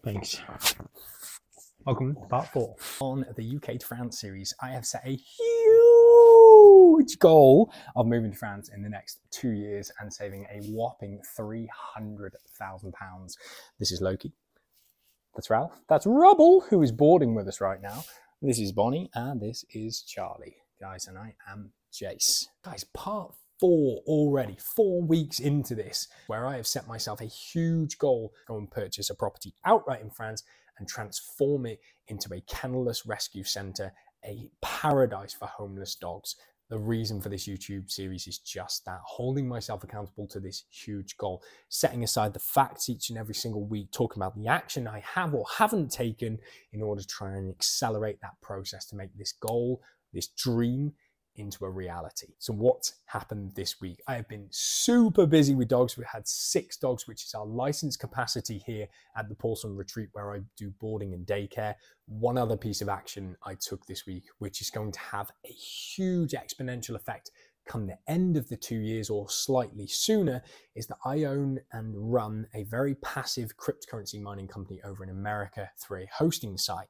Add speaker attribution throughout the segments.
Speaker 1: Thanks. Welcome to part 4. On the UK to France series, I have set a huge goal of moving to France in the next 2 years and saving a whopping £300,000. This is Loki. That's Ralph. That's Rubble, who is boarding with us right now. This is Bonnie, and this is Charlie. Guys, and I am Jace. Guys, part 4 already, 4 weeks into this, where I have set myself a huge goal to go and purchase a property outright in France and transform it into a kennelless rescue centre, a paradise for homeless dogs. The reason for this YouTube series is just that, holding myself accountable to this huge goal, setting aside the facts each and every single week, talking about the action I have or haven't taken in order to try and accelerate that process to make this goal, this dream, into a reality. So what's happened this week? I have been super busy with dogs. We had 6 dogs, which is our licensed capacity here at the Paulson Retreat, where I do boarding and daycare. One other piece of action I took this week, which is going to have a huge exponential effect come the end of the 2 years or slightly sooner, is that I own and run a very passive cryptocurrency mining company over in America through a hosting site.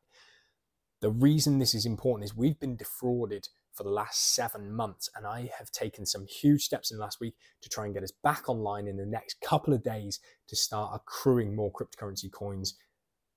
Speaker 1: The reason this is important is we've been defrauded for the last 7 months, and I have taken some huge steps in the last week to try and get us back online in the next couple of days to start accruing more cryptocurrency coins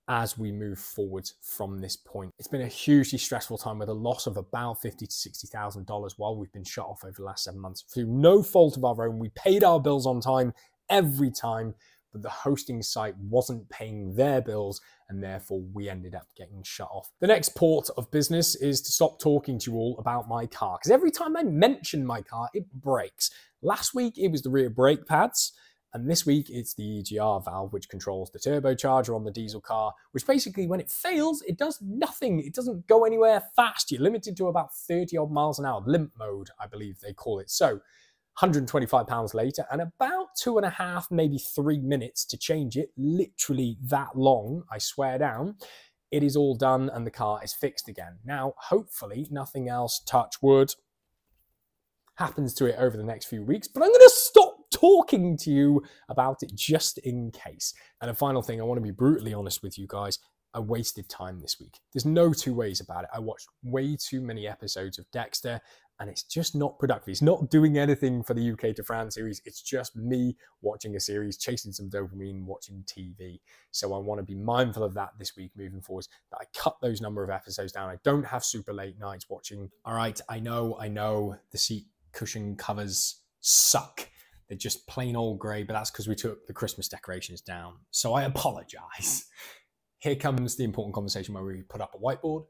Speaker 1: as we move forward from this point. It's been a hugely stressful time with a loss of about $50,000 to $60,000 while we've been shut off over the last 7 months through no fault of our own. We paid our bills on time every time, but the hosting site wasn't paying their bills, and therefore we ended up getting shut off. The next port of business is to stop talking to you all about my car, because every time I mention my car, it breaks. Last week, it was the rear brake pads, and this week, it's the EGR valve, which controls the turbocharger on the diesel car, which basically, when it fails, it does nothing. It doesn't go anywhere fast. You're limited to about 30 odd miles an hour, limp mode, I believe they call it. So, £125 later, and about 2.5, maybe 3 minutes to change it, literally that long, I swear down, it is all done and the car is fixed again. Now, hopefully nothing else, touch wood, happens to it over the next few weeks, but I'm going to stop talking to you about it just in case. And a final thing, I want to be brutally honest with you guys, I wasted time this week. There's no two ways about it. I watched way too many episodes of Dexter, and it's just not productive. It's not doing anything for the UK to France series. It's just me watching a series, chasing some dopamine, watching TV. So I want to be mindful of that this week moving forward, that I cut those number of episodes down. I don't have super late nights watching. All right, I know the seat cushion covers suck. They're just plain old grey, but that's because we took the Christmas decorations down. So I apologize. Here comes the important conversation where we put up a whiteboard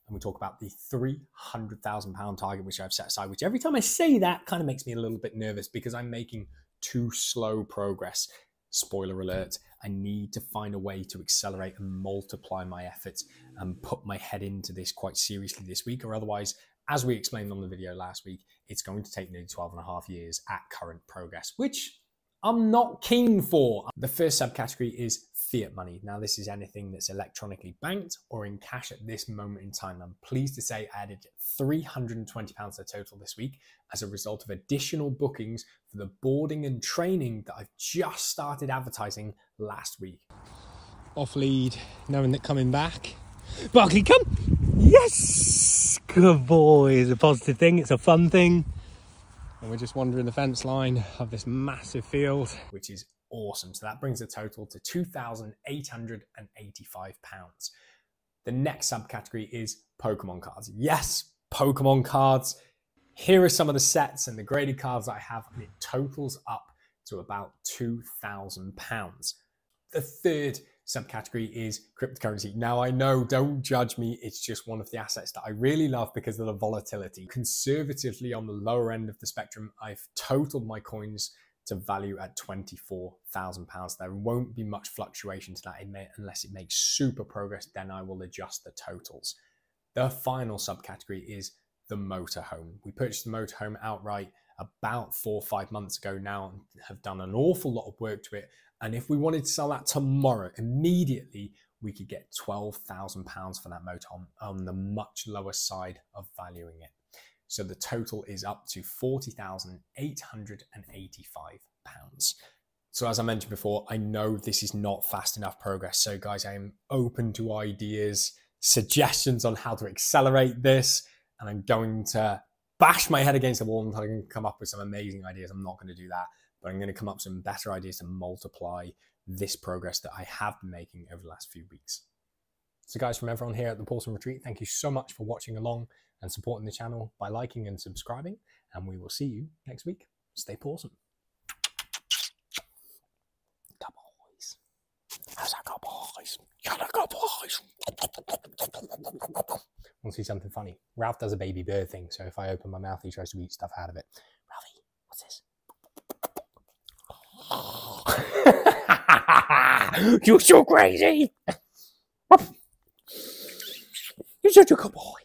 Speaker 1: and we talk about the £300,000 target, which I've set aside, which every time I say that kind of makes me a little bit nervous because I'm making too slow progress. Spoiler alert, I need to find a way to accelerate and multiply my efforts and put my head into this quite seriously this week, or otherwise, as we explained on the video last week, it's going to take nearly 12.5 years at current progress, which I'm not keen for. The first subcategory is fiat money. Now, this is anything that's electronically banked or in cash at this moment in time. I'm pleased to say I added £320 to total this week as a result of additional bookings for the boarding and training that I've just started advertising last week. Off lead, knowing that coming back. Barkley, come! Yes! Good boy. It's a positive thing. It's a fun thing. And we're just wandering the fence line of this massive field, which is awesome. So that brings the total to £2,885. The next subcategory is Pokemon cards. Yes, Pokemon cards. Here are some of the sets and the graded cards that I have, and it totals up to about £2,000. The third subcategory is cryptocurrency. Now, I know, don't judge me, it's just one of the assets that I really love because of the volatility. Conservatively on the lower end of the spectrum, I've totaled my coins to value at £24,000. There won't be much fluctuation to that unless it makes super progress, then I will adjust the totals. The final subcategory is the motorhome. We purchased the motorhome outright about 4 or 5 months ago now and have done an awful lot of work to it. And if we wanted to sell that tomorrow, immediately, we could get £12,000 for that motorhome on the much lower side of valuing it. So the total is up to £40,885. So as I mentioned before, I know this is not fast enough progress. So guys, I am open to ideas, suggestions on how to accelerate this. And I'm going to bash my head against the wall until I can come up with some amazing ideas. I'm not going to do that, but I'm going to come up with some better ideas to multiply this progress that I have been making over the last few weeks. So guys, from everyone here at the Pawsome Retreat, thank you so much for watching along and supporting the channel by liking and subscribing. And we will see you next week. Stay pawsome. Boys. How's that go, boys? Gotta go, boys. Want to see something funny? Ralph does a baby bird thing, so if I open my mouth, he tries to eat stuff out of it. Ralphie, what's this? You're so crazy. You're such a good boy.